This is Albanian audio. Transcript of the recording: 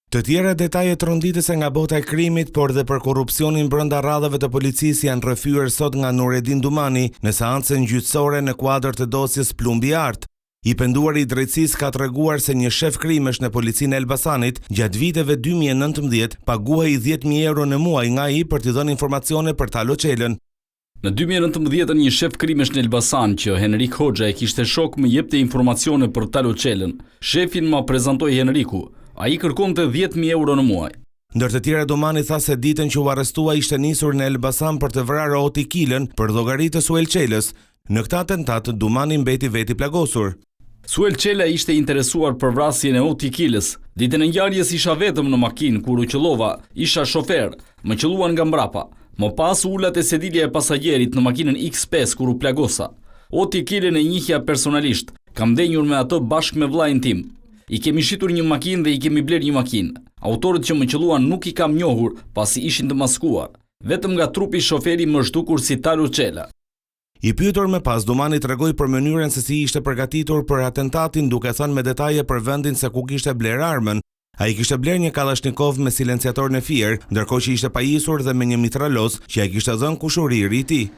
Të tjera detaje tronditëse nga bota e krimit, por dhe për korrupsionin brenda radhave të policisë janë rrëfyer sot nga Nureddin Dumani në seancën gjyqësore në kuadër të dosjes Plumbi Art. I penduari i drejtësisë ka treguar se një shef krimesh në policinë e Elbasanit gjatë viteve 2019 paguahej 10.000 euro në muaj nga ai për t'i dhënë informacione për Talo Çelën. Në 2019 një shef krimesh në Elbasan që Henrik Hoxha e kishte shok më jepte informacione për Talo Çelën. Shefin ma prezantoi Henriku. Ai kërkonte 10.000 euro në muaj. Ndër të tjera Domani tha se ditën që u arrestua ishte nisur në Elbasan për të vrarë Oti Kilën për llogari të Suel Çelës. Në këtë atentat Dumani mbeti veti plagosur. Suel Çela ishte interesuar për vrasjen e Oti Kilës. Ditën e ngjarjes isha vetëm në makinë kur u qellova, isha shofer, më qelluan nga mbrapa. Më pas ulat e sedilja e pasajerit në makinën X5 kur u plagosa. Oti Kilën e njihja personalisht. Kam ndenjur me atë bashkë me vllajin tim. I kemi shitur një makinë dhe i kemi bler një makinë. Autorët që më qelluan nuk i kam njohur pasi ishin të maskuar. Vetëm nga trupi shoferi më zhdukur si Talo Çela. I pyetur më pas, Dumani tregoi për mënyrën se si ishte përgatitur për atentatin, duke thënë me detaje për vendin se ku kishte bler armën. Ai kishte bler një Kalashnikov me silenciator në fier, ndërkohë që ishte pajisur dhe me një mitralos që ai kishte dhënë kushuriri i tij.